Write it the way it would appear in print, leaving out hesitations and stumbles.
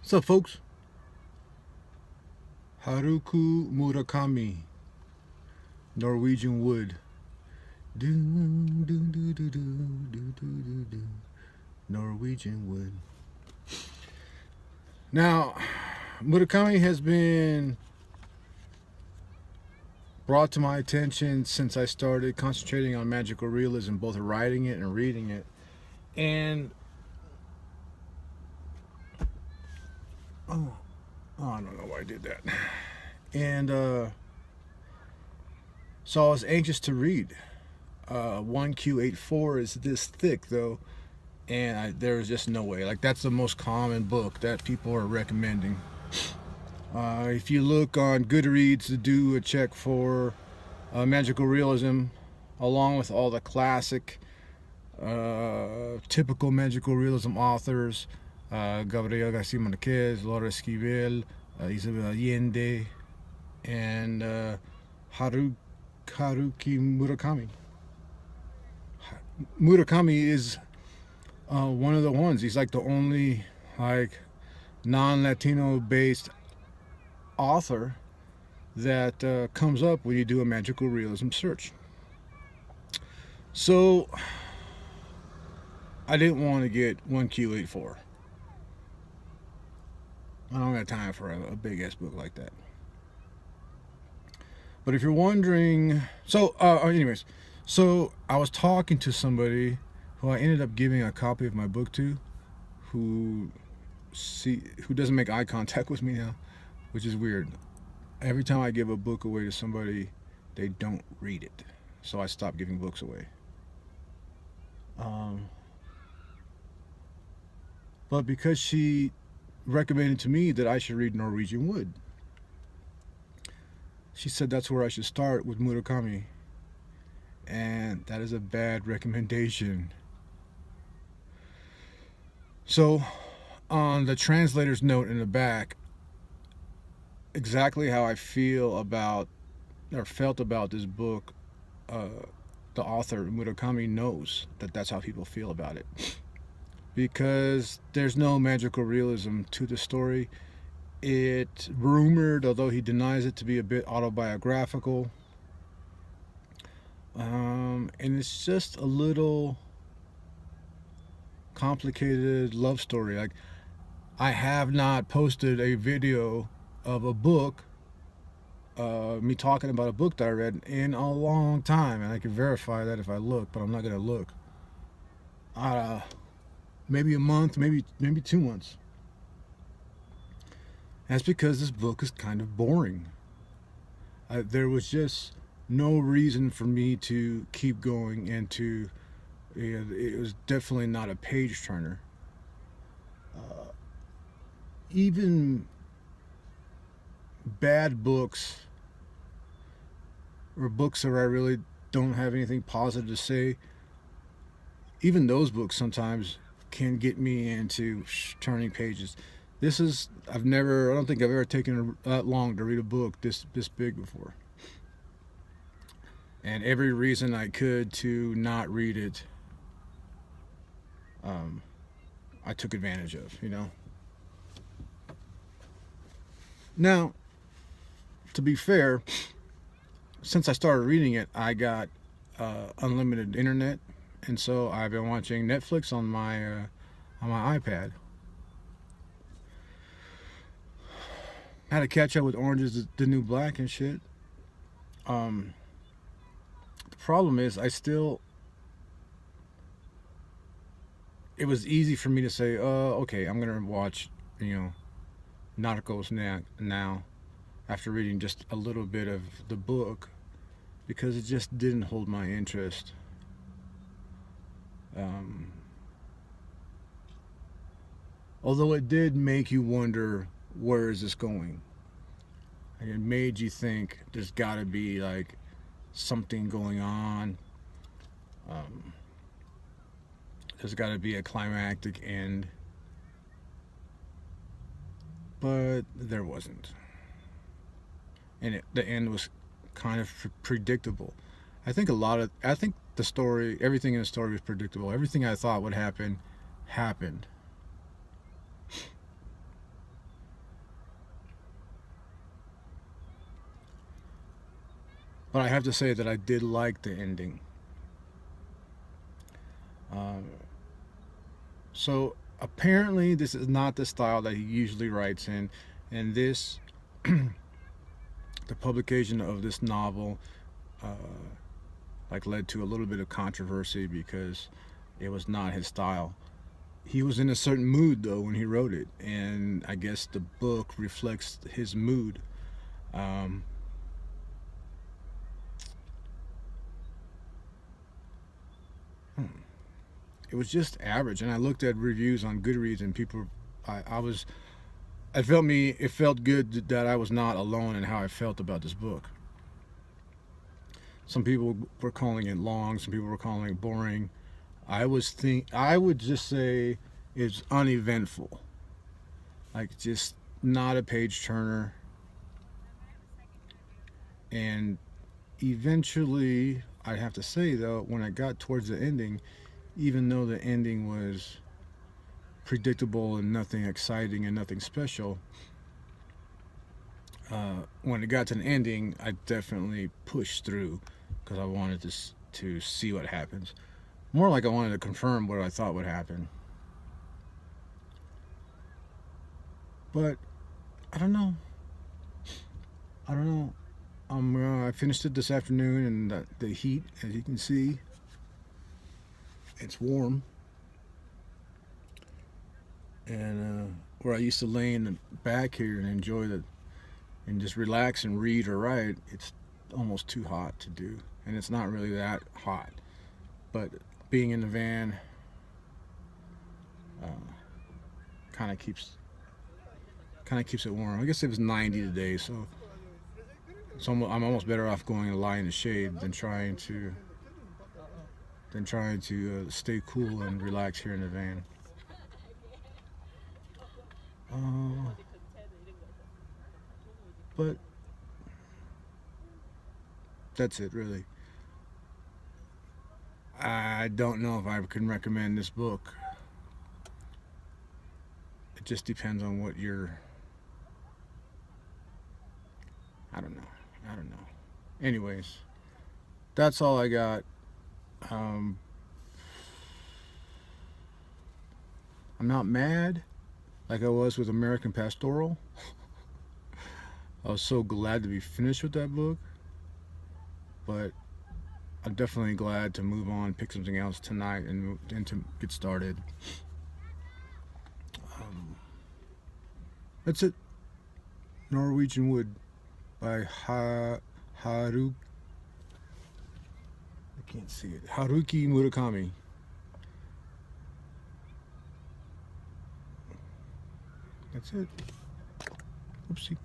What's up, folks? Haruki Murakami, Norwegian Wood. Do, do, do, do, do, do, do, do. Norwegian Wood. Now, Murakami has been brought to my attention since I started concentrating on magical realism, both writing it and reading it. And oh, I don't know why I did that. And so I was anxious to read. 1Q84 is this thick though, and there was just no way. Like, that's the most common book that people are recommending. If you look on Goodreads to do a check for magical realism, along with all the classic, typical magical realism authors, Gabriel Garcia Marquez, Laura Esquivel, Isabel Allende, and Haruki Murakami. Murakami is one of the ones. He's like the only non-Latino based author that comes up when you do a magical realism search. So I didn't want to get 1Q84. I don't got time for a big ass book like that. But if you're wondering, anyways, so I was talking to somebody who I ended up giving a copy of my book to, who doesn't make eye contact with me now, which is weird. Every time I give a book away to somebody, they don't read it, so I stopped giving books away. But because she recommended to me that I should read Norwegian Wood, she said that's where I should start, with Murakami. And that is a bad recommendation. So, on the translator's note in the back, exactly how I feel about, or felt about this book, the author, Murakami, knows that that's how people feel about it. Because there's no magical realism to the story. It rumored, although he denies it, to be a bit autobiographical. And it's just a little complicated love story. Like, I have not posted a video of a book, me talking about a book that I read, in a long time, and I can verify that if I look, but I'm not gonna look. Maybe a month, maybe 2 months. That's because this book is kind of boring. There was just no reason for me to keep going into. It was definitely not a page turner. Even bad books, or books that I really don't have anything positive to say, even those books sometimes can get me into turning pages. I don't think I've ever taken that long to read a book this big before. And every reason I could to not read it, I took advantage of, Now, to be fair, since I started reading it, I got unlimited internet, and so I've been watching Netflix on my iPad. Had to catch up with Orange is the New Black and shit. The problem is, it was easy for me to say, okay, I'm gonna watch, Narcos now, after reading just a little bit of the book, because it just didn't hold my interest. Although it did make you wonder, where is this going? And it made you think there's got to be like something going on. There's got to be a climactic end, but there wasn't. And the end was kind of predictable. I think the story, everything in the story was predictable. Everything I thought would happen happened. But I have to say that I did like the ending. So apparently this is not the style that he usually writes in, and this, the publication of this novel, uh, like led to a little bit of controversy because it was not his style. He was in a certain mood though when he wrote it, and I guess the book reflects his mood. Um, it was just average, and I looked at reviews on Goodreads, and people, I was, it felt good that I was not alone in how I felt about this book. Some people were calling it long, some people were calling it boring. I would just say it's uneventful, like just not a page turner. And eventually, I have to say though, when I got towards the ending, even though the ending was predictable and nothing exciting and nothing special, when it got to the ending, I definitely pushed through because I wanted to see what happens. More like I wanted to confirm what I thought would happen. But I don't know. I don't know. I finished it this afternoon, and the heat, as you can see, it's warm. And where I used to lay in the back here and enjoy the and just relax and read or write, it's almost too hot to do, and it's not really that hot. But being in the van uh, kind of keeps it warm. I guess it was 90 today, so I'm almost better off going and lie in the shade than trying to stay cool and relax here in the van. But that's it, really. I don't know if I can recommend this book. It just depends on what you're. I don't know. I don't know. Anyways, that's all I got. Um, I'm not mad like I was with American Pastoral. I was so glad to be finished with that book, but I'm definitely glad to move on, pick something else tonight, and to get started. Um, that's it. Norwegian Wood by Haruki. I can't see it. Haruki Murakami. That's it. Oopsie.